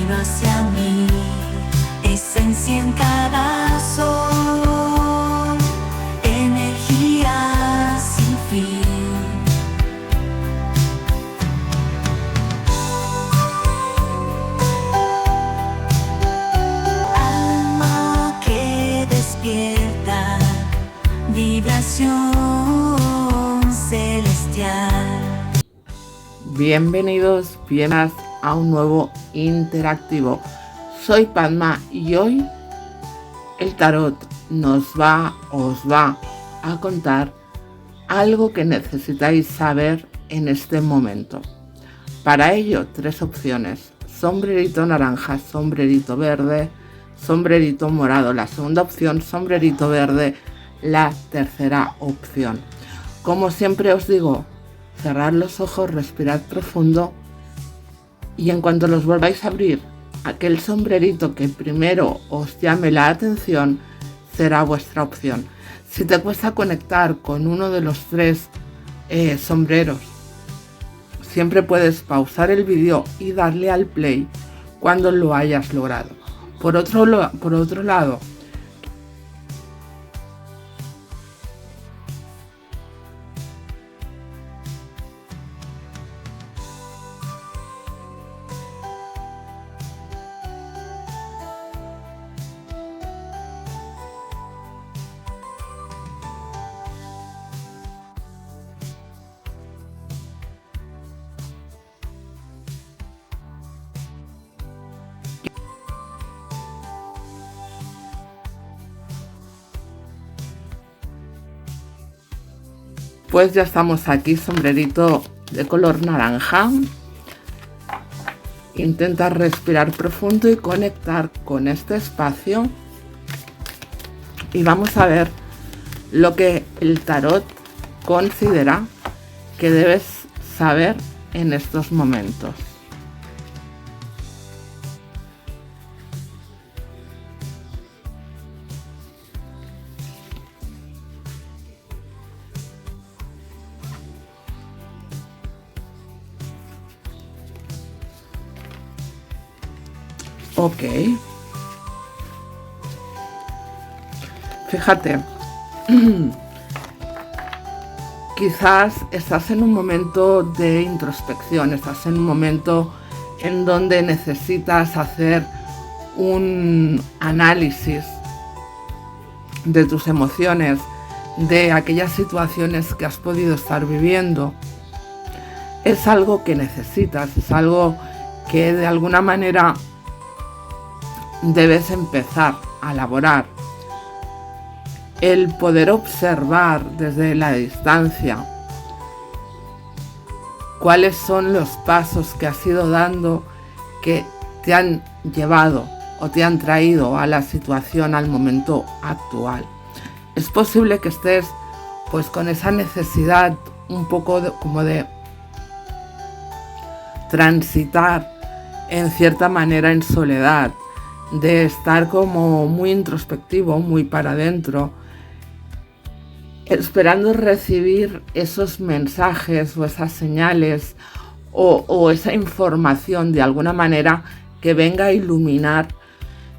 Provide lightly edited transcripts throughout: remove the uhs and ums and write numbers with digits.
camino hacia mí, esencia en cada sol, energía sin fin. Alma que despierta, vibración celestial. Bienvenidos, bienvenidas a un nuevo interactivo. Soy Padma y hoy el tarot os va a contar algo que necesitáis saber en este momento. Para ello, 3 opciones: sombrerito naranja, sombrerito verde, sombrerito morado. La segunda opción, sombrerito verde. La tercera opción. Como siempre os digo, cerrad los ojos, respirad profundo y en cuanto los volváis a abrir, aquel sombrerito que primero os llame la atención será vuestra opción. Si te cuesta conectar con uno de los 3 sombreros, siempre puedes pausar el vídeo y darle al play cuando lo hayas logrado. Por otro lado, pues ya estamos aquí, sombrerito de color naranja. Intenta respirar profundo y conectar con este espacio. Y vamos a ver lo que el tarot considera que debes saber en estos momentos. Ok. Fíjate, quizás estás en un momento de introspección, estás en un momento en donde necesitas hacer un análisis de tus emociones, de aquellas situaciones que has podido estar viviendo. Es algo que necesitas, es algo que de alguna manera debes empezar a elaborar. El poder observar desde la distancia cuáles son los pasos que has ido dando que te han llevado o te han traído a la situación, al momento actual. Es posible que estés pues con esa necesidad un poco como de transitar en cierta manera en soledad, de estar como muy introspectivo, muy para adentro, esperando recibir esos mensajes o esas señales o esa información de alguna manera que venga a iluminar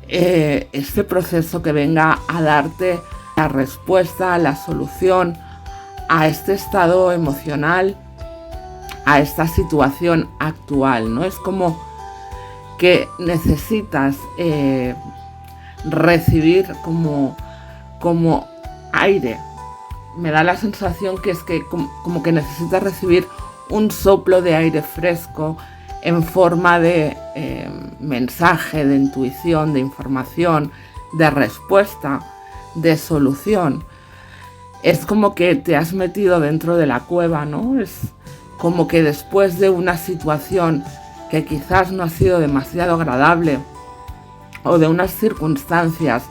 este proceso, que venga a darte la respuesta, la solución a este estado emocional, a esta situación actual, ¿no? Es como que necesitas recibir como aire. Me da la sensación que es que como que necesitas recibir un soplo de aire fresco en forma de mensaje, de intuición, de información, de respuesta, de solución. Es como que te has metido dentro de la cueva, ¿no? Es como que después de una situación que quizás no ha sido demasiado agradable o de unas circunstancias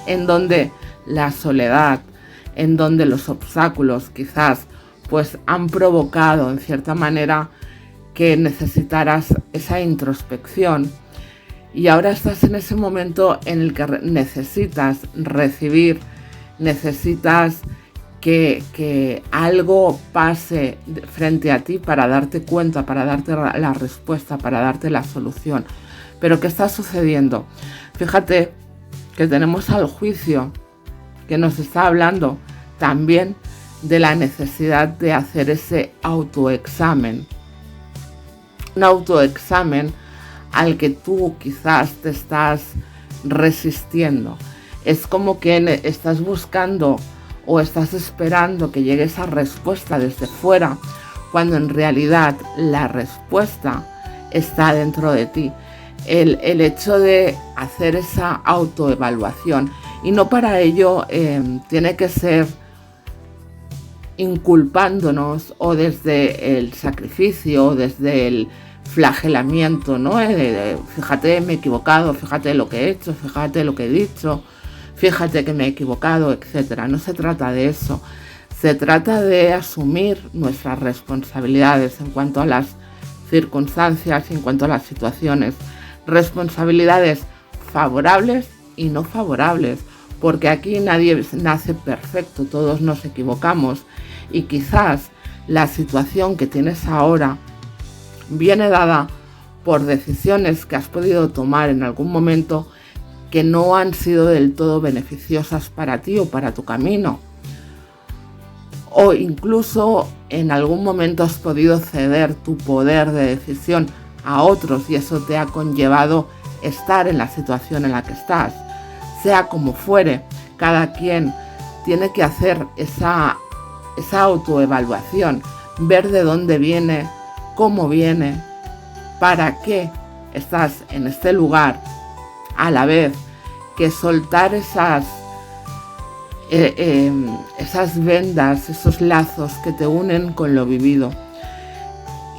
en donde la soledad, en donde los obstáculos quizás pues han provocado en cierta manera que necesitaras esa introspección, y ahora estás en ese momento en el que necesitas recibir, necesitas que algo pase frente a ti para darte cuenta, para darte la respuesta, para darte la solución. Pero ¿qué está sucediendo? Fíjate que tenemos al juicio que nos está hablando también de la necesidad de hacer ese autoexamen. Un autoexamen al que tú quizás te estás resistiendo. Es como que estás buscando o estás esperando que llegue esa respuesta desde fuera, cuando en realidad la respuesta está dentro de ti. El hecho de hacer esa autoevaluación, y no para ello tiene que ser inculpándonos o desde el sacrificio o desde el flagelamiento, ¿no? Fíjate, me he equivocado, fíjate lo que he hecho, fíjate lo que he dicho, fíjate que me he equivocado, etc. No se trata de eso. Se trata de asumir nuestras responsabilidades en cuanto a las circunstancias, en cuanto a las situaciones. Responsabilidades favorables y no favorables, porque aquí nadie nace perfecto, todos nos equivocamos, y quizás la situación que tienes ahora viene dada por decisiones que has podido tomar en algún momento que no han sido del todo beneficiosas para ti o para tu camino. O incluso en algún momento has podido ceder tu poder de decisión a otros y eso te ha conllevado estar en la situación en la que estás. Sea como fuere, cada quien tiene que hacer esa autoevaluación, ver de dónde viene, cómo viene, para qué estás en este lugar, a la vez que soltar esas vendas, esos lazos que te unen con lo vivido.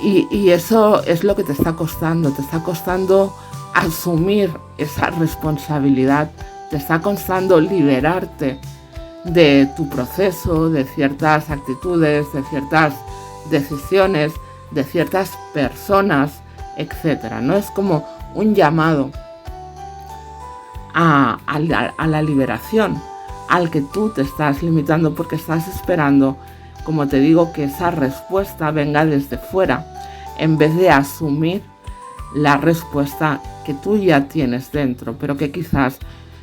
Y eso es lo que te está costando asumir esa responsabilidad, te está costando liberarte de tu proceso, de ciertas actitudes, de ciertas decisiones, de ciertas personas, etc. ¿No? Es como un llamado a la liberación, al que tú te estás limitando porque estás esperando, como te digo, que esa respuesta venga desde fuera, en vez de asumir la respuesta que tú ya tienes dentro, pero que quizás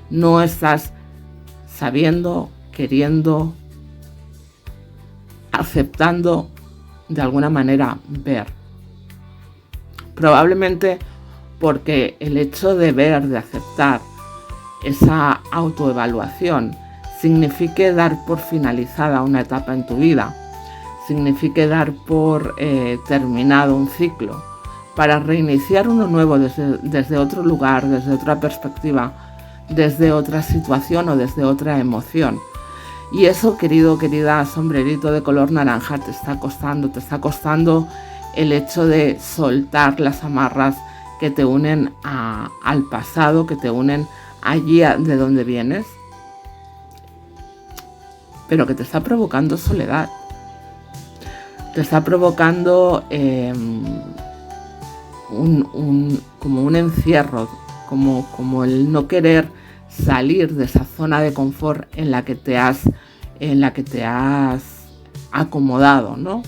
no estás sabiendo, queriendo, aceptando de alguna manera ver. Probablemente porque el hecho de ver, de aceptar esa autoevaluación, signifique dar por finalizada una etapa en tu vida, signifique dar por terminado un ciclo, para reiniciar uno nuevo desde otro lugar, desde otra perspectiva, desde otra situación o desde otra emoción. Y eso, querido, querida, sombrerito de color naranja, te está costando el hecho de soltar las amarras que te unen al pasado, que te unen allí de donde vienes, pero que te está provocando soledad, te está provocando como un encierro, como el no querer salir de esa zona de confort en la que te has acomodado, ¿no?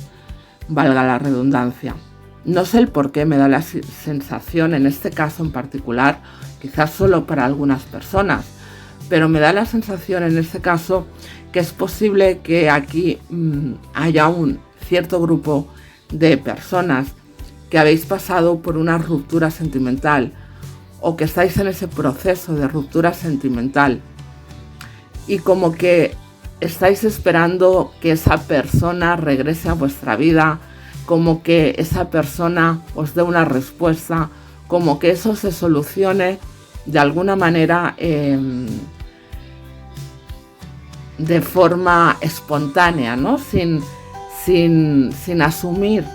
Valga la redundancia. No sé el por qué me da la sensación, en este caso en particular, quizás solo para algunas personas, pero me da la sensación en este caso que es posible que aquí haya un cierto grupo de personas que habéis pasado por una ruptura sentimental o que estáis en ese proceso de ruptura sentimental y como que estáis esperando que esa persona regrese a vuestra vida, como que esa persona os dé una respuesta, como que eso se solucione de alguna manera de forma espontánea, ¿no? Sin asumir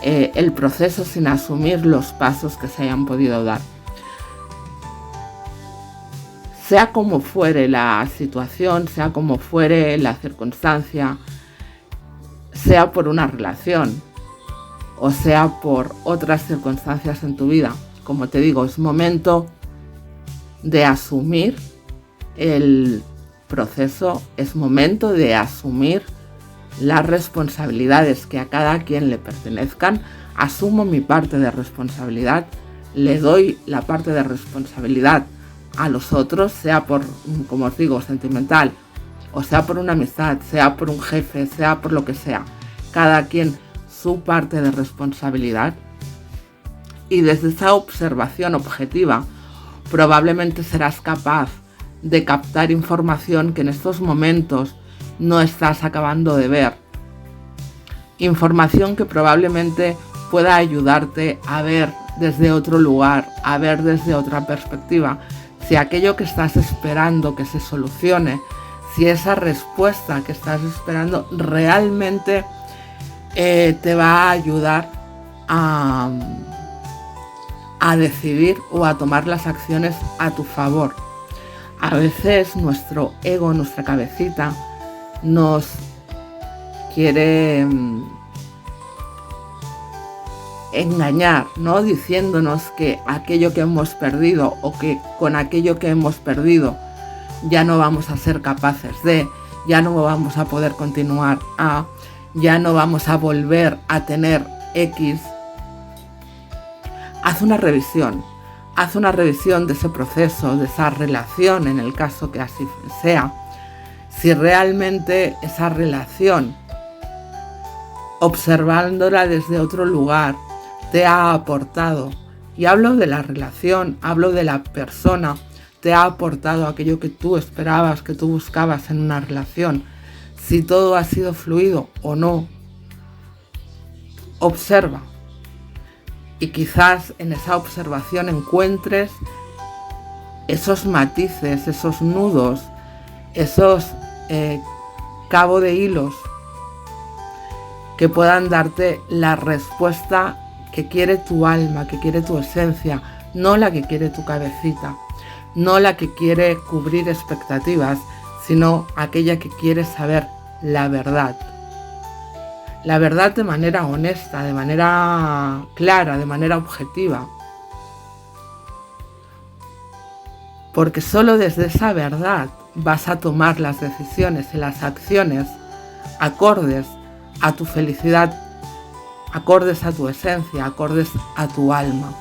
el proceso, sin asumir los pasos que se hayan podido dar. Sea como fuere la situación, sea como fuere la circunstancia, sea por una relación o sea por otras circunstancias en tu vida, como te digo, es momento de asumir el proceso, es momento de asumir las responsabilidades que a cada quien le pertenezcan. Asumo mi parte de responsabilidad, le doy la parte de responsabilidad a los otros, sea por, como os digo, sentimental, o sea por una amistad, sea por un jefe, sea por lo que sea, cada quien su parte de responsabilidad, y desde esa observación objetiva probablemente serás capaz de captar información que en estos momentos no estás acabando de ver. Información que probablemente pueda ayudarte a ver desde otro lugar, a ver desde otra perspectiva, si aquello que estás esperando que se solucione, si esa respuesta que estás esperando realmente te va a ayudar a decidir o a tomar las acciones a tu favor. A veces nuestro ego, nuestra cabecita, nos quiere engañar, ¿no? Diciéndonos que aquello que hemos perdido o que con aquello que hemos perdido ya no vamos a ser capaces de, ya no vamos a poder continuar ya no vamos a volver a tener X. Haz una revisión de ese proceso, de esa relación, en el caso que así sea. Si realmente esa relación, observándola desde otro lugar, te ha aportado, y hablo de la relación, hablo de la persona, te ha aportado aquello que tú esperabas, que tú buscabas en una relación, si todo ha sido fluido o no. Observa. Y quizás en esa observación encuentres esos matices, esos nudos, esos cabo de hilos que puedan darte la respuesta que quiere tu alma, que quiere tu esencia, no la que quiere tu cabecita, no la que quiere cubrir expectativas, sino aquella que quiere saber la verdad. La verdad de manera honesta, de manera clara, de manera objetiva. Porque solo desde esa verdad vas a tomar las decisiones y las acciones acordes a tu felicidad, acordes a tu esencia, acordes a tu alma.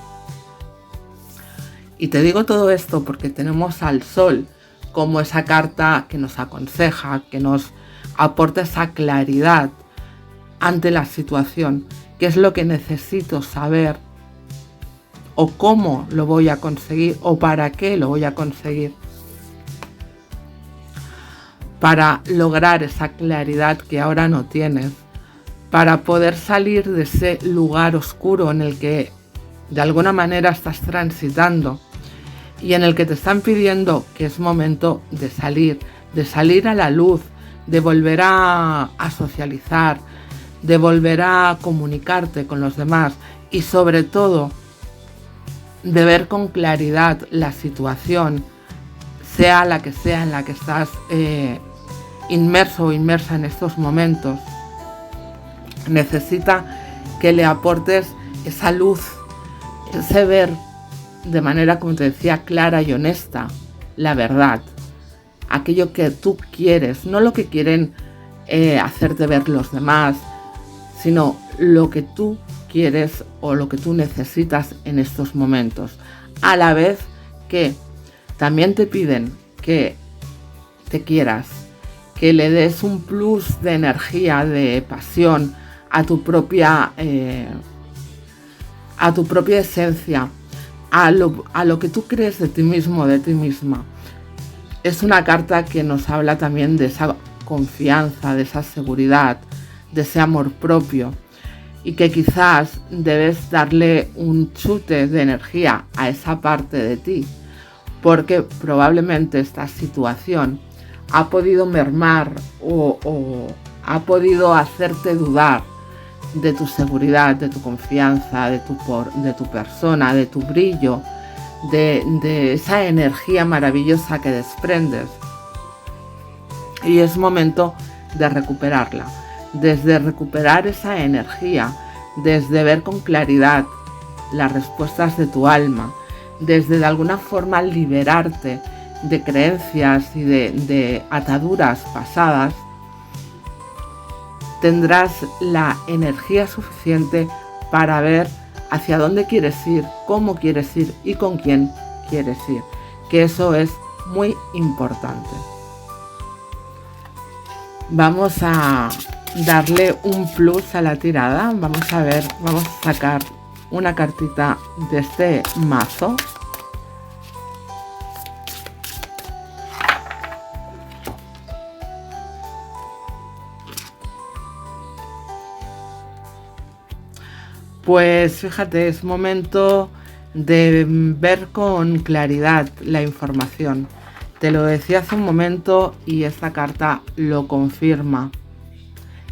Y te digo todo esto porque tenemos al Sol como esa carta que nos aconseja, que nos aporta esa claridad ante la situación, qué es lo que necesito saber o cómo lo voy a conseguir o para qué lo voy a conseguir. Para lograr esa claridad que ahora no tienes, para poder salir de ese lugar oscuro en el que de alguna manera estás transitando y en el que te están pidiendo que es momento de salir a la luz, de volver a socializar, de volver a comunicarte con los demás y sobre todo de ver con claridad la situación, sea la que sea en la que estás inmerso o inmersa en estos momentos. Necesita que le aportes esa luz, ese ver de manera, como te decía, clara y honesta, la verdad, aquello que tú quieres, no lo que quieren hacerte ver los demás, sino lo que tú quieres o lo que tú necesitas en estos momentos. A la vez que también te piden que te quieras, que le des un plus de energía, de pasión a tu propia esencia, a lo que tú crees de ti mismo, de ti misma. Es una carta que nos habla también de esa confianza, de esa seguridad, de ese amor propio, y que quizás debes darle un chute de energía a esa parte de ti, porque probablemente esta situación ha podido mermar o ha podido hacerte dudar de tu seguridad, de tu confianza, de tu persona, de tu brillo, de esa energía maravillosa que desprendes. Y es momento de recuperarla. Desde recuperar esa energía, desde ver con claridad las respuestas de tu alma, desde de alguna forma liberarte de creencias y de ataduras pasadas, tendrás la energía suficiente para ver hacia dónde quieres ir, cómo quieres ir y con quién quieres ir, que eso es muy importante. Vamos a darle un plus a la tirada. Vamos a ver, vamos a sacar una cartita de este mazo. Pues fíjate, es momento de ver con claridad la información. Te lo decía hace un momento y esta carta lo confirma,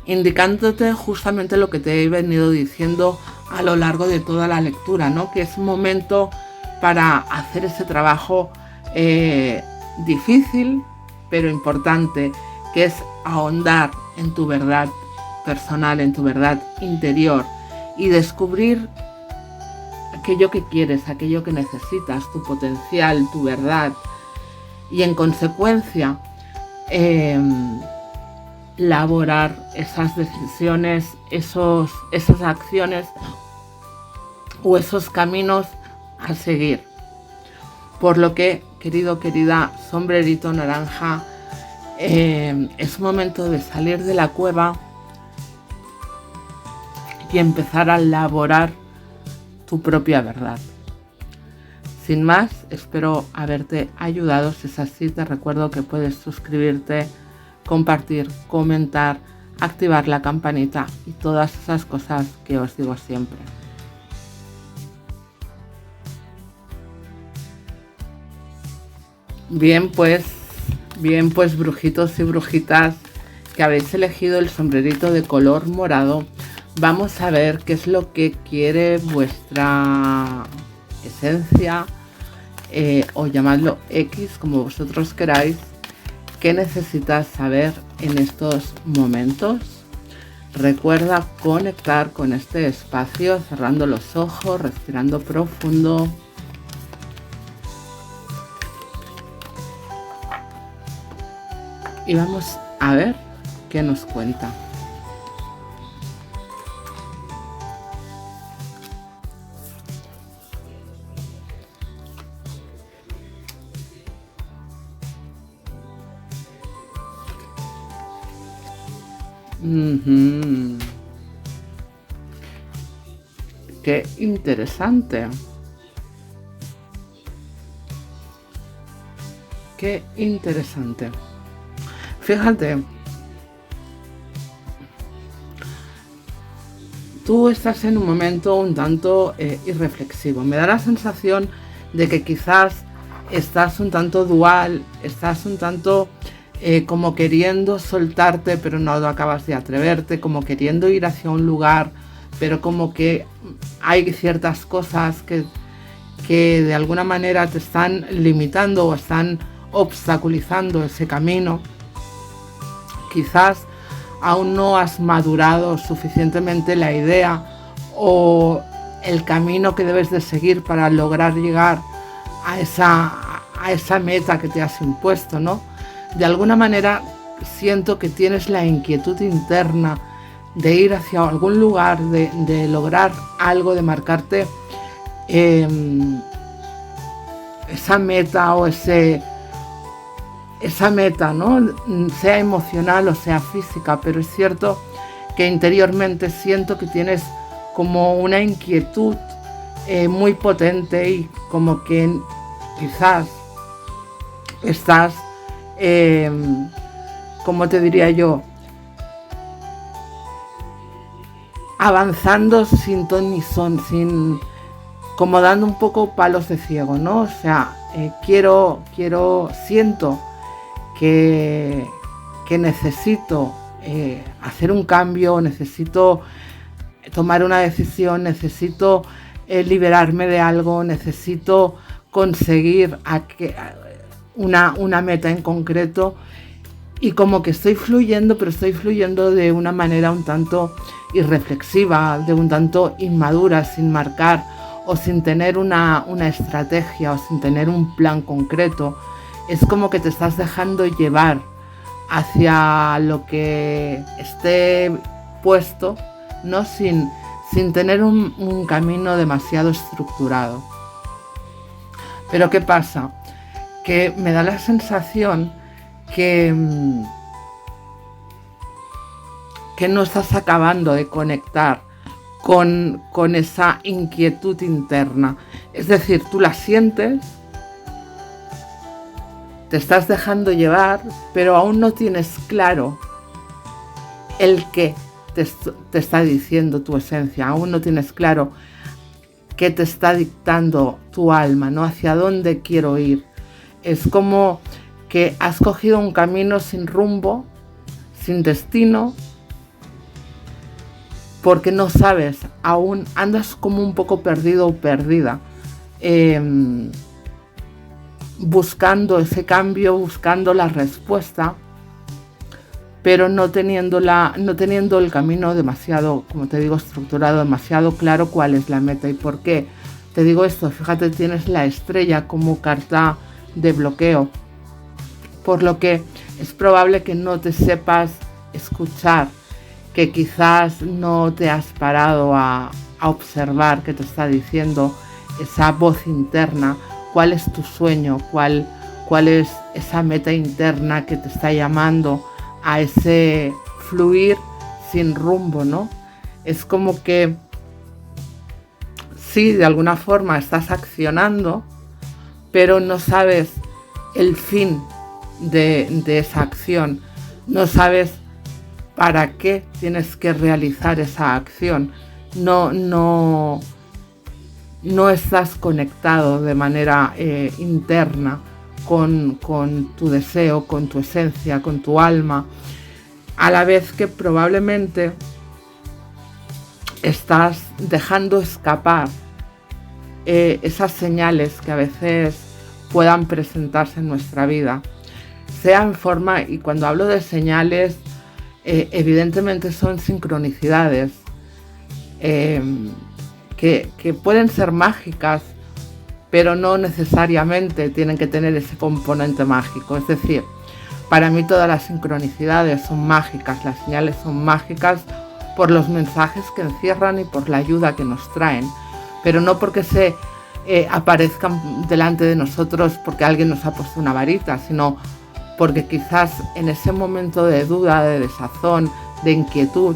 indicándote justamente lo que te he venido diciendo a lo largo de toda la lectura, ¿no? Que es un momento para hacer ese trabajo difícil pero importante, que es ahondar en tu verdad personal, en tu verdad interior y descubrir aquello que quieres, aquello que necesitas, tu potencial, tu verdad, y en consecuencia elaborar esas decisiones, esas acciones o esos caminos a seguir. Por lo que, querido, querida sombrerito naranja, es momento de salir de la cueva y empezar a elaborar tu propia verdad. Sin más, espero haberte ayudado. Si es así, te recuerdo que puedes suscribirte, compartir, comentar, activar la campanita y todas esas cosas que os digo siempre. Bien, pues brujitos y brujitas que habéis elegido el sombrerito de color morado, vamos a ver qué es lo que quiere vuestra esencia, o llamadlo X, como vosotros queráis. ¿Qué necesitas saber en estos momentos? Recuerda conectar con este espacio cerrando los ojos, respirando profundo. Y vamos a ver qué nos cuenta. Qué interesante. Qué interesante. Fíjate, tú estás en un momento un tanto irreflexivo. Me da la sensación de que quizás estás un tanto dual, estás un tanto como queriendo soltarte, pero no acabas de atreverte, como queriendo ir hacia un lugar, pero como que hay ciertas cosas que de alguna manera te están limitando o están obstaculizando ese camino. Quizás aún no has madurado suficientemente la idea o el camino que debes de seguir para lograr llegar a esa meta que te has impuesto, ¿no? De alguna manera siento que tienes la inquietud interna de ir hacia algún lugar, de lograr algo, de marcarte esa meta o esa meta, ¿no? Sea emocional o sea física, pero es cierto que interiormente siento que tienes como una inquietud muy potente y como que quizás estás, como te diría yo, avanzando sin ton ni son, como dando un poco palos de ciego, ¿no? O sea, siento que necesito hacer un cambio, necesito tomar una decisión, necesito liberarme de algo, necesito conseguir una meta en concreto, y como que estoy fluyendo, pero estoy fluyendo de una manera un tanto irreflexiva, de un tanto inmadura, sin marcar o sin tener una estrategia o sin tener un plan concreto. Es como que te estás dejando llevar hacia lo que esté puesto, no sin sin tener un camino demasiado estructurado. Pero ¿qué pasa? Que me da la sensación que no estás acabando de conectar con esa inquietud interna. Es decir, tú la sientes, te estás dejando llevar, pero aún no tienes claro el qué te está diciendo tu esencia, aún no tienes claro qué te está dictando tu alma, ¿no? Hacia dónde quiero ir. Es como que has cogido un camino sin rumbo, sin destino, porque no sabes, aún andas como un poco perdido o perdida, buscando ese cambio, buscando la respuesta, pero no teniendo el camino demasiado, como te digo, estructurado, demasiado claro cuál es la meta y por qué. Te digo esto, fíjate, tienes la estrella como carta de bloqueo, por lo que es probable que no te sepas escuchar, que quizás no te has parado a observar qué te está diciendo esa voz interna, cuál es tu sueño, cuál es esa meta interna que te está llamando a ese fluir sin rumbo, ¿no? Es como que sí, de alguna forma estás accionando, pero no sabes el fin de esa acción, no sabes para qué tienes que realizar esa acción, no estás conectado de manera interna con tu deseo, con tu esencia, con tu alma, a la vez que probablemente estás dejando escapar esas señales que a veces puedan presentarse en nuestra vida, sea en forma, y cuando hablo de señales, evidentemente son sincronicidades que pueden ser mágicas, pero no necesariamente tienen que tener ese componente mágico. Es decir, para mí todas las sincronicidades son mágicas, las señales son mágicas por los mensajes que encierran y por la ayuda que nos traen, pero no porque se aparezcan delante de nosotros porque alguien nos ha puesto una varita, sino porque quizás en ese momento de duda, de desazón, de inquietud,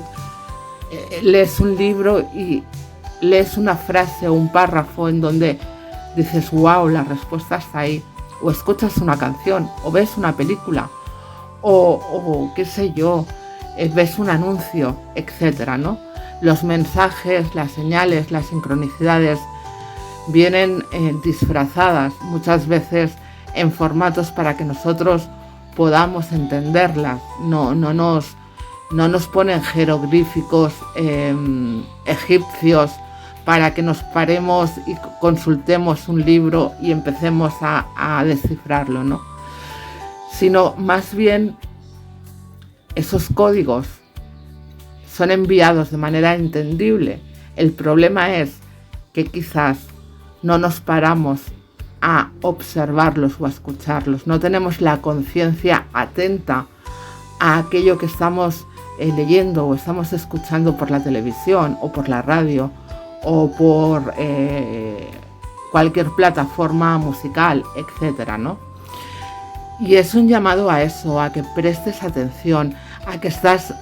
lees un libro y lees una frase o un párrafo en donde dices, wow, la respuesta está ahí, o escuchas una canción, o ves una película, o qué sé yo, ves un anuncio, etcétera, ¿no? Los mensajes, las señales, las sincronicidades vienen disfrazadas muchas veces en formatos para que nosotros podamos entenderlas. No nos ponen jeroglíficos egipcios para que nos paremos y consultemos un libro y empecemos a descifrarlo, ¿no? Sino más bien esos códigos son enviados de manera entendible. El problema es que quizás no nos paramos a observarlos o a escucharlos. No tenemos la conciencia atenta a aquello que estamos leyendo o estamos escuchando por la televisión o por la radio o por cualquier plataforma musical, etcétera, ¿no? Y es un llamado a eso, a que prestes atención, a que estás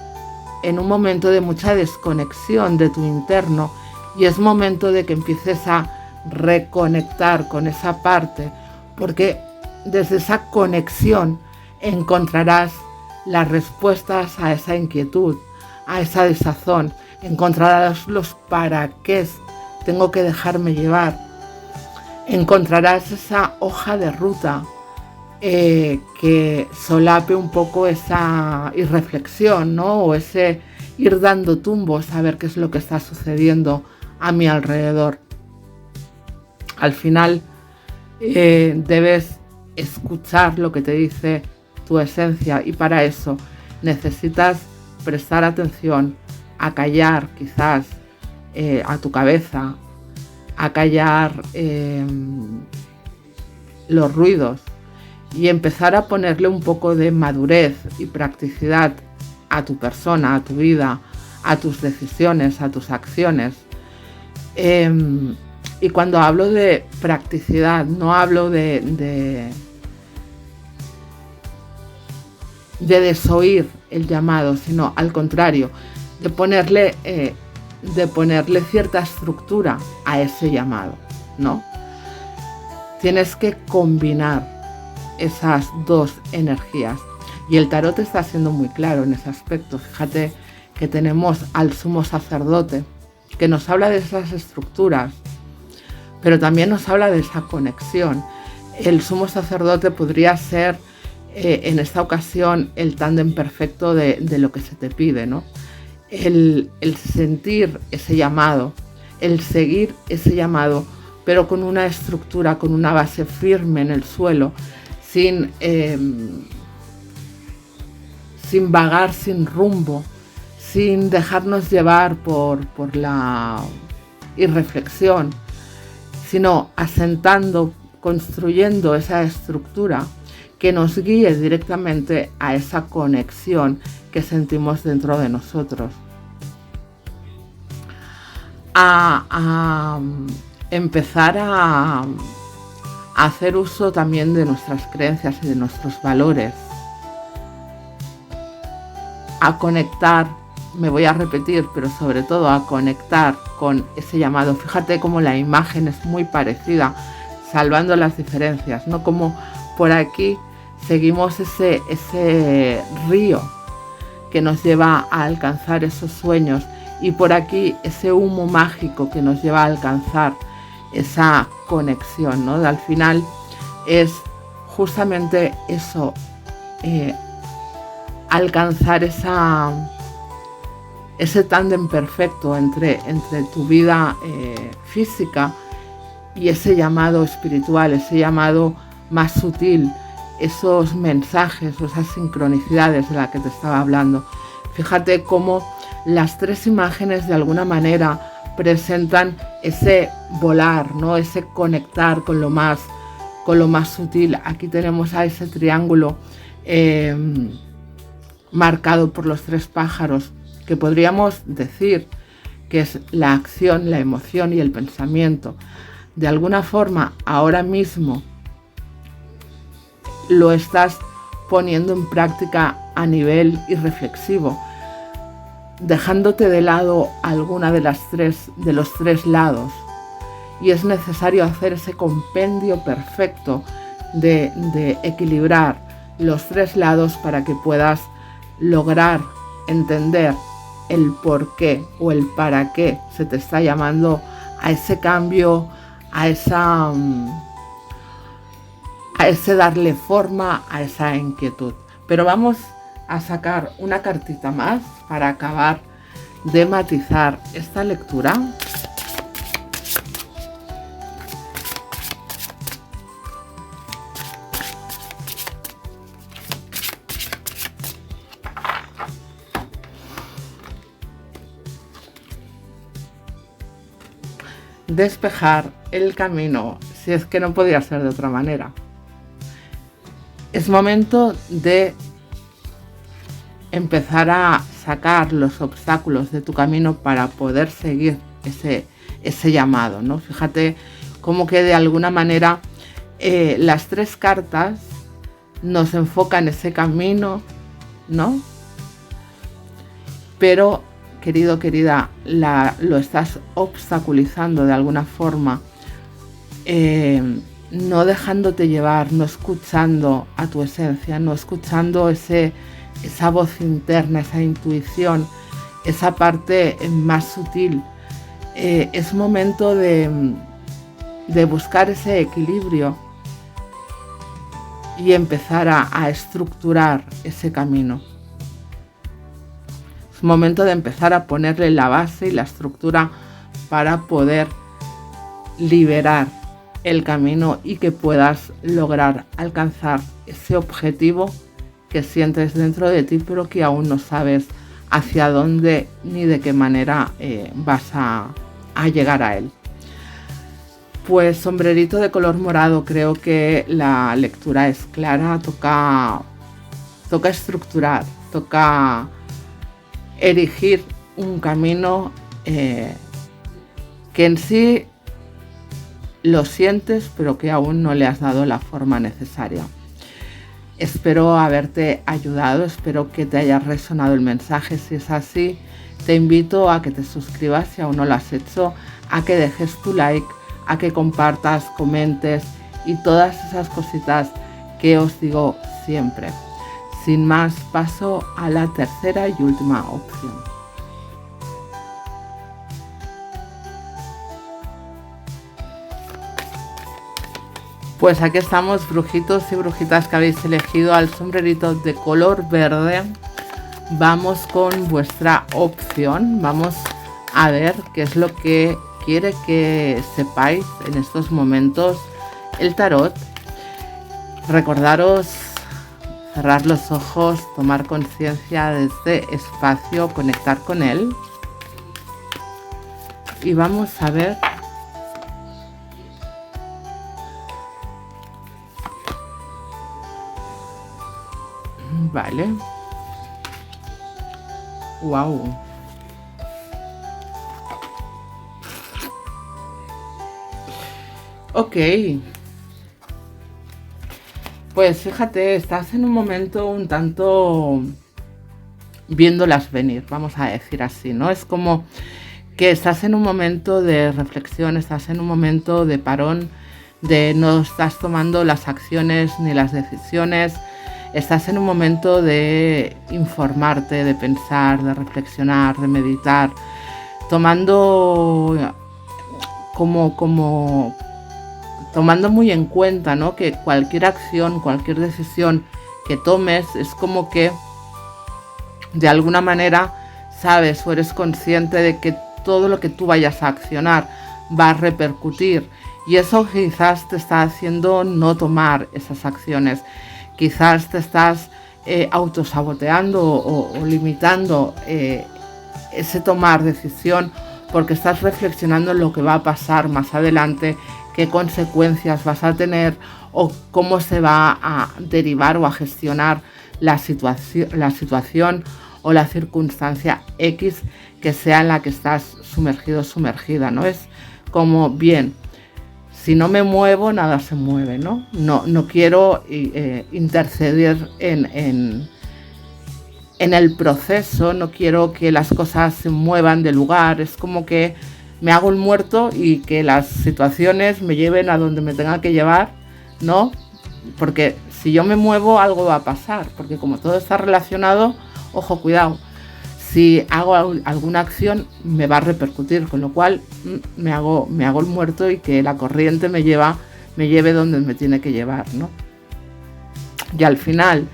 en un momento de mucha desconexión de tu interno y es momento de que empieces a reconectar con esa parte, porque desde esa conexión encontrarás las respuestas a esa inquietud, a esa desazón, encontrarás los para qué tengo que dejarme llevar, encontrarás esa hoja de ruta que solape un poco esa irreflexión, ¿no? O ese ir dando tumbos a ver qué es lo que está sucediendo a mi alrededor. Al final debes escuchar lo que te dice tu esencia y para eso necesitas prestar atención, a callar quizás a tu cabeza, a callar los ruidos y empezar a ponerle un poco de madurez y practicidad a tu persona, a tu vida, a tus decisiones, a tus acciones. Y cuando hablo de practicidad, no hablo de desoír el llamado, sino al contrario, de ponerle cierta estructura a ese llamado, ¿no? Tienes que combinar esas dos energías. Y el tarot está siendo muy claro en ese aspecto. Fíjate que tenemos al sumo sacerdote, que nos habla de esas estructuras, pero también nos habla de esa conexión. El sumo sacerdote podría ser, en esta ocasión, el tándem perfecto de lo que se te pide, ¿no? El sentir ese llamado, el seguir ese llamado, pero con una estructura, con una base firme en el suelo, sin vagar, sin rumbo, sin dejarnos llevar por la irreflexión, sino asentando, construyendo esa estructura que nos guíe directamente a esa conexión que sentimos dentro de nosotros. A empezar a hacer uso también de nuestras creencias y de nuestros valores. A conectar, me voy a repetir, pero sobre todo a conectar con ese llamado. Fíjate cómo la imagen es muy parecida, salvando las diferencias, ¿no? Como por aquí seguimos ese río que nos lleva a alcanzar esos sueños, y por aquí ese humo mágico que nos lleva a alcanzar esa conexión, ¿no? Al final es justamente eso, alcanzar ese tándem perfecto entre tu vida física y ese llamado espiritual, ese llamado más sutil, esos mensajes o esas sincronicidades de las que te estaba hablando. Fíjate cómo las tres imágenes de alguna manera presentan ese volar, ¿no? Ese conectar con lo más sutil. Aquí tenemos a ese triángulo marcado por los tres pájaros, que podríamos decir que es la acción, la emoción y el pensamiento. De alguna forma, ahora mismo lo estás poniendo en práctica a nivel irreflexivo, dejándote de lado alguna de los tres lados, y es necesario hacer ese compendio perfecto de equilibrar los tres lados para que puedas lograr entender el por qué o el para qué se te está llamando a ese cambio, a ese darle forma a esa inquietud. Pero vamos a sacar una cartita más para acabar de matizar esta lectura. Despejar el camino, si es que no podía ser de otra manera. Es momento de empezar a sacar los obstáculos de tu camino para poder seguir ese llamado, ¿no? Fíjate cómo que de alguna manera las tres cartas nos enfocan ese camino, ¿no? Pero, querido, querida, lo estás obstaculizando de alguna forma, no dejándote llevar, no escuchando a tu esencia, no escuchando esa voz interna, esa intuición, esa parte más sutil. Es momento de buscar ese equilibrio y empezar a estructurar ese camino. Es momento de empezar a ponerle la base y la estructura para poder liberar el camino y que puedas lograr alcanzar ese objetivo que sientes dentro de ti, pero que aún no sabes hacia dónde ni de qué manera vas a llegar a él. Pues sombrerito de color morado, creo que la lectura es clara, toca estructurar, toca erigir un camino que en sí lo sientes, pero que aún no le has dado la forma necesaria. Espero haberte ayudado, espero que te haya resonado el mensaje. Si es así, te invito a que te suscribas si aún no lo has hecho, a que dejes tu like, a que compartas, comentes y todas esas cositas que os digo siempre. Sin más, paso a la tercera y última opción. Pues aquí estamos, brujitos y brujitas que habéis elegido al sombrerito de color verde. Vamos con vuestra opción. Vamos a ver qué es lo que quiere que sepáis en estos momentos el tarot. Recordaros cerrar los ojos, tomar conciencia de este espacio, conectar con él. Y vamos a ver vale. Wow. Ok. Pues fíjate, estás en un momento un tanto viéndolas venir, vamos a decir así, ¿no? Es como que estás en un momento de reflexión, estás en un momento de parón, de no estás tomando las acciones ni las decisiones. Estás en un momento de informarte, de pensar, de reflexionar, de meditar, tomando tomando muy en cuenta, ¿no? Que cualquier acción, cualquier decisión que tomes es como que de alguna manera sabes o eres consciente de que todo lo que tú vayas a accionar va a repercutir, y eso quizás te está haciendo no tomar esas acciones. Quizás te estás autosaboteando o limitando ese tomar decisión porque estás reflexionando en lo que va a pasar más adelante, qué consecuencias vas a tener o cómo se va a derivar o a gestionar la situación o la circunstancia X que sea en la que estás sumergido, sumergida, ¿no? Es como, bien, si no me muevo, nada se mueve, ¿no? No quiero interceder en el proceso, no quiero que las cosas se muevan de lugar. Es como que me hago el muerto y que las situaciones me lleven a donde me tengan que llevar, ¿no? Porque si yo me muevo, algo va a pasar, porque como todo está relacionado, ojo, cuidado. Si hago alguna acción me va a repercutir, con lo cual me hago el muerto y que la corriente me lleve donde me tiene que llevar, ¿no? Y al final,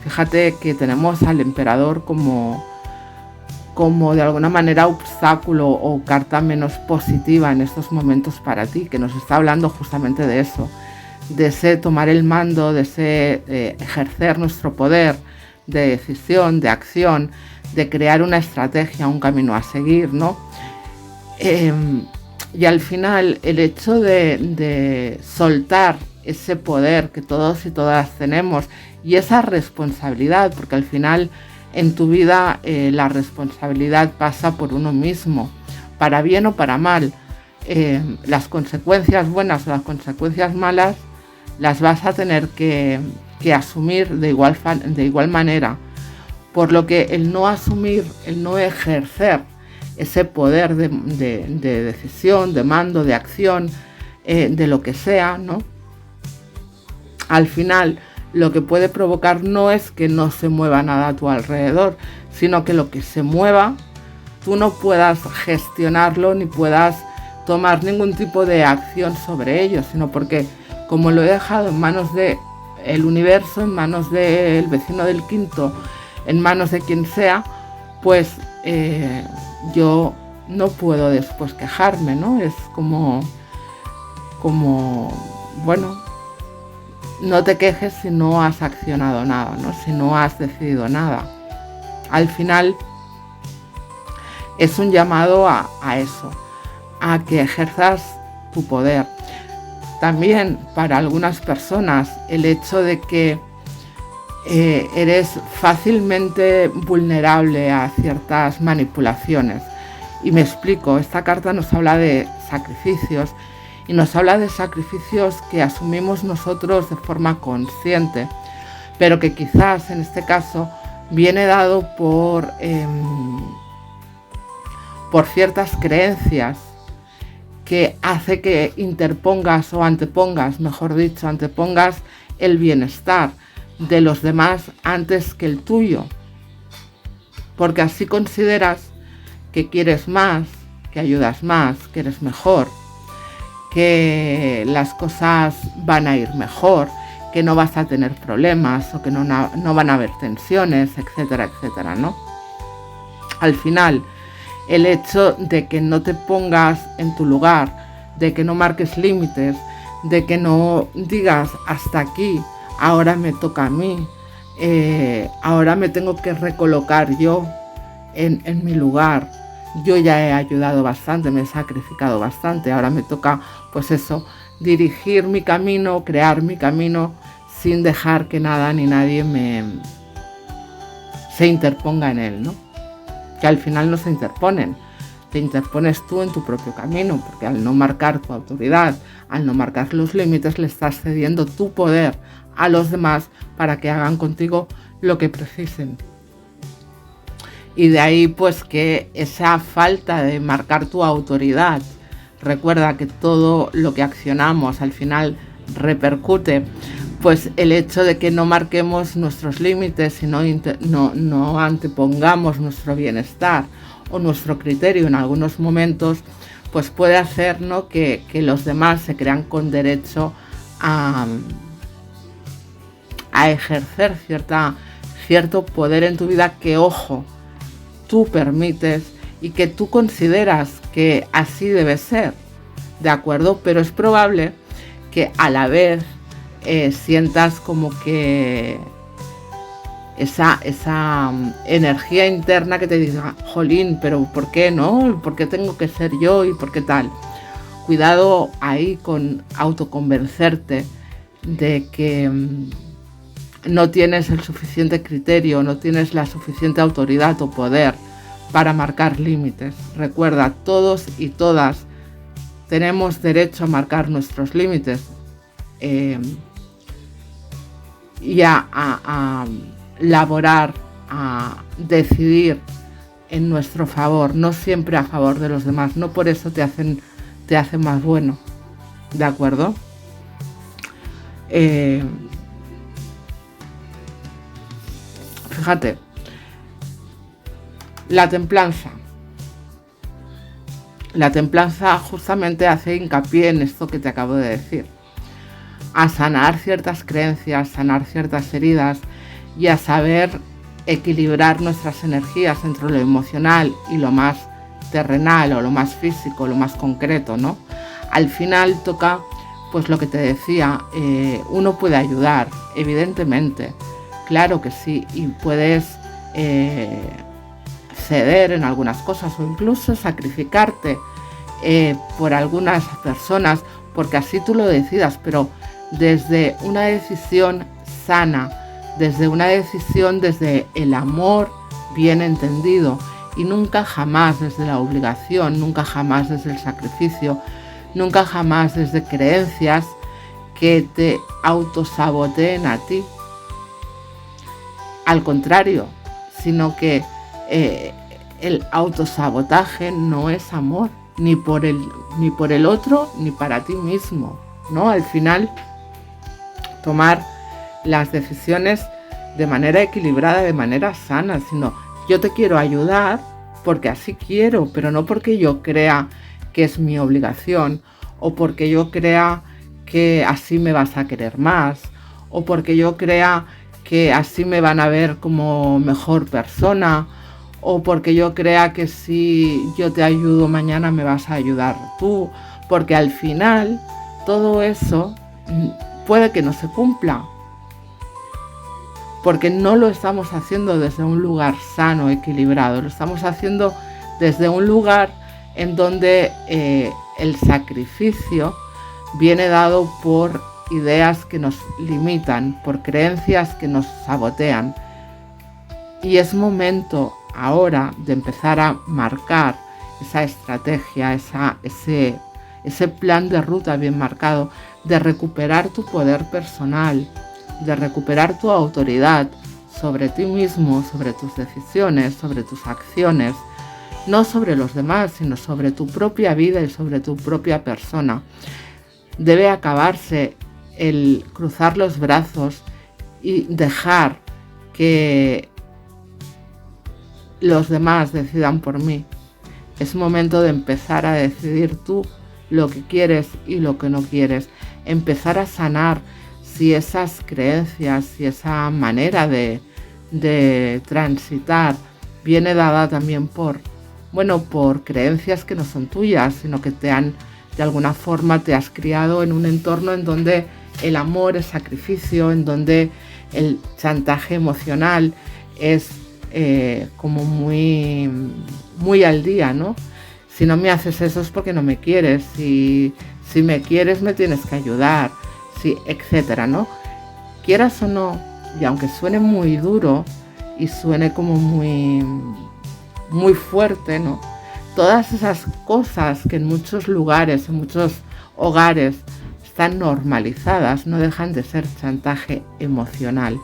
fíjate que tenemos al emperador como de alguna manera obstáculo o carta menos positiva en estos momentos para ti, que nos está hablando justamente de eso, de ese tomar el mando, de ese ejercer nuestro poder de decisión, de acción, de crear una estrategia, un camino a seguir, ¿no? Y al final el hecho de soltar ese poder que todos y todas tenemos y esa responsabilidad, porque al final en tu vida la responsabilidad pasa por uno mismo, para bien o para mal. Las consecuencias buenas o las consecuencias malas las vas a tener que asumir de igual manera. Por lo que el no asumir, el no ejercer ese poder de decisión, de mando, de acción, de lo que sea, ¿no? Al final lo que puede provocar no es que no se mueva nada a tu alrededor, sino que lo que se mueva, tú no puedas gestionarlo ni puedas tomar ningún tipo de acción sobre ello, sino porque como lo he dejado en manos del universo, en manos del vecino del quinto, en manos de quien sea, pues yo no puedo después quejarme, ¿no? Es como bueno, no te quejes si no has accionado nada, ¿no? Si no has decidido nada. Al final es un llamado a eso, a que ejerzas tu poder. También para algunas personas el hecho de que eres fácilmente vulnerable a ciertas manipulaciones Y me explico, esta carta nos habla de sacrificios y nos habla de sacrificios que asumimos nosotros de forma consciente, pero que quizás en este caso viene dado por ciertas creencias que hace que interpongas o antepongas, mejor dicho, antepongas el bienestar de los demás antes que el tuyo, porque así consideras que quieres más, que ayudas más, que eres mejor, que las cosas van a ir mejor, que no vas a tener problemas o que no van a haber tensiones, etcétera, etcétera, ¿no? Al final, el hecho de que no te pongas en tu lugar, de que no marques límites, de que no digas hasta aquí, ahora me toca a mí, ahora me tengo que recolocar yo en mi lugar, yo ya he ayudado bastante, me he sacrificado bastante, ahora me toca, pues eso, dirigir mi camino, crear mi camino sin dejar que nada ni nadie se interponga en él, ¿no? Que al final no se interponen, te interpones tú en tu propio camino, porque al no marcar tu autoridad, al no marcar los límites, le estás cediendo tu poder a los demás para que hagan contigo lo que precisen. Y de ahí pues que esa falta de marcar tu autoridad, recuerda que todo lo que accionamos al final repercute, pues el hecho de que no marquemos nuestros límites y no antepongamos nuestro bienestar o nuestro criterio en algunos momentos, pues puede hacer, ¿no?, que los demás se crean con derecho a ejercer cierto poder en tu vida que, ojo, tú permites y que tú consideras que así debe ser, ¿de acuerdo? Pero es probable que a la vez sientas como que esa energía interna que te diga, jolín, pero ¿por qué no? ¿Por qué tengo que ser yo? ¿Y por qué tal? Cuidado ahí con autoconvencerte de que no tienes el suficiente criterio, no tienes la suficiente autoridad o poder para marcar límites. Recuerda, todos y todas tenemos derecho a marcar nuestros límites y a laborar, a decidir en nuestro favor, no siempre a favor de los demás. No por eso te hacen más bueno, ¿de acuerdo? Fíjate, la templanza justamente hace hincapié en esto que te acabo de decir, a sanar ciertas creencias, sanar ciertas heridas y a saber equilibrar nuestras energías entre lo emocional y lo más terrenal o lo más físico, lo más concreto, ¿no? Al final toca, pues lo que te decía, uno puede ayudar, evidentemente, claro que sí, y puedes ceder en algunas cosas o incluso sacrificarte por algunas personas, porque así tú lo decidas, pero desde una decisión sana, desde una decisión desde el amor bien entendido y nunca jamás desde la obligación, nunca jamás desde el sacrificio, nunca jamás desde creencias que te autosaboteen a ti. Al contrario, sino que el autosabotaje no es amor, ni por el otro, ni para ti mismo, ¿no? Al final, tomar las decisiones de manera equilibrada, de manera sana, sino yo te quiero ayudar porque así quiero, pero no porque yo crea que es mi obligación, o porque yo crea que así me vas a querer más, o porque yo crea que así me van a ver como mejor persona, o porque yo crea que si yo te ayudo mañana me vas a ayudar tú, porque al final todo eso puede que no se cumpla, porque no lo estamos haciendo desde un lugar sano, equilibrado, lo estamos haciendo desde un lugar en donde el sacrificio viene dado por ideas que nos limitan, por creencias que nos sabotean. Y es momento ahora de empezar a marcar esa estrategia, ese plan de ruta bien marcado, de recuperar tu poder personal, de recuperar tu autoridad sobre ti mismo, sobre tus decisiones, sobre tus acciones, no sobre los demás, sino sobre tu propia vida y sobre tu propia persona. Debe acabarse el cruzar los brazos y dejar que los demás decidan por mí. Es momento de empezar a decidir tú lo que quieres y lo que no quieres. Empezar a sanar si esas creencias, si esa manera de transitar viene dada también por creencias que no son tuyas, sino que de alguna forma te has criado en un entorno en donde el amor es sacrificio, en donde el chantaje emocional es como muy al día, ¿no? Si no me haces eso es porque no me quieres, si me quieres me tienes que ayudar, etcétera, ¿no? Quieras o no, y aunque suene muy duro y suene como muy fuerte, ¿no? Todas esas cosas que en muchos lugares, en muchos hogares están normalizadas, no dejan de ser chantaje emocional.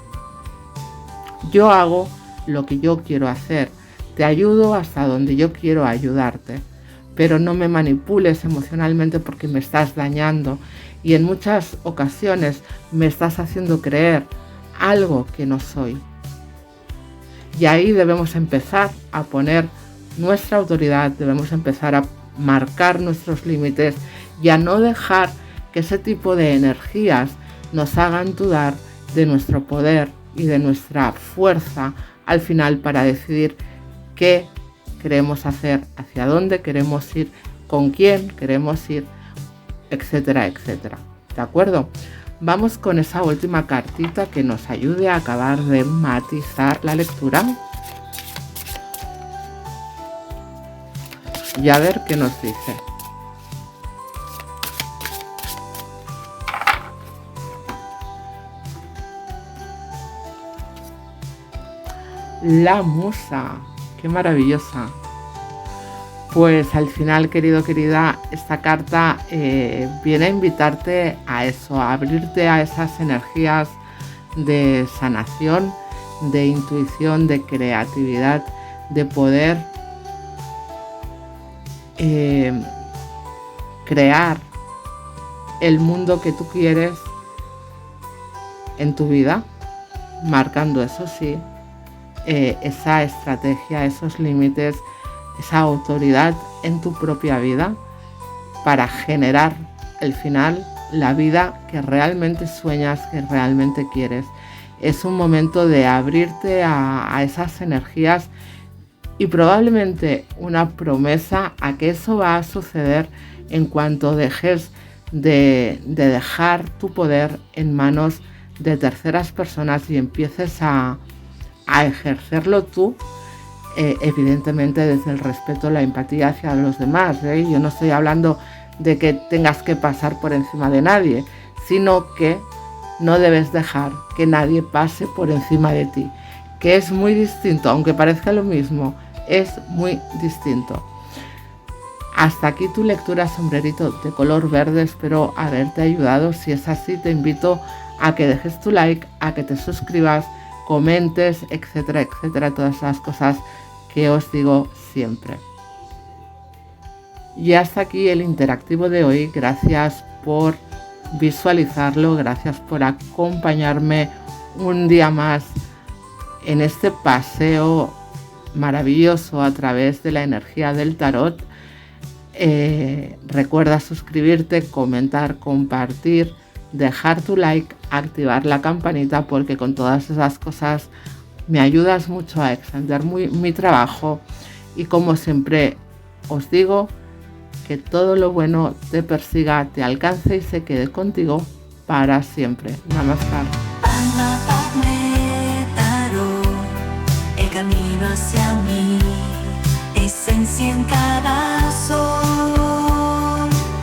Yo hago lo que yo quiero hacer, te ayudo hasta donde yo quiero ayudarte, pero no me manipules emocionalmente porque me estás dañando y en muchas ocasiones me estás haciendo creer algo que no soy. Y ahí debemos empezar a poner nuestra autoridad, debemos empezar a marcar nuestros límites y a no dejar que ese tipo de energías nos hagan dudar de nuestro poder y de nuestra fuerza al final para decidir qué queremos hacer, hacia dónde queremos ir, con quién queremos ir, etcétera, etcétera. ¿De acuerdo? Vamos con esa última cartita que nos ayude a acabar de matizar la lectura. Y a ver qué nos dice. La musa, qué maravillosa. Pues al final, querido, querida, esta carta viene a invitarte a eso, a abrirte a esas energías de sanación, de intuición, de creatividad, de poder crear el mundo que tú quieres en tu vida, marcando, eso sí, esa estrategia, esos límites, esa autoridad en tu propia vida para generar al final la vida que realmente sueñas, que realmente quieres. Es un momento de abrirte a esas energías y probablemente una promesa a que eso va a suceder en cuanto dejes de dejar tu poder en manos de terceras personas y empieces a ejercerlo tú, evidentemente desde el respeto, la empatía hacia los demás, ¿eh? Yo no estoy hablando de que tengas que pasar por encima de nadie, sino que no debes dejar que nadie pase por encima de ti, que es muy distinto, aunque parezca lo mismo, es muy distinto. Hasta aquí tu lectura, sombrerito de color verde. Espero haberte ayudado. Si es así, te invito a que dejes tu like, a que te suscribas, comentes, etcétera, etcétera, todas las cosas que os digo siempre. Y hasta aquí el interactivo de hoy. Gracias por visualizarlo, gracias por acompañarme un día más en este paseo maravilloso a través de la energía del tarot. Recuerda suscribirte, comentar, compartir, dejar tu like, activar la campanita, porque con todas esas cosas me ayudas mucho a extender mi trabajo. Y como siempre os digo, que todo lo bueno te persiga, te alcance y se quede contigo para siempre. Namaskar. Alma Padme Tarot, el camino hacia mí, esencia en cada sol.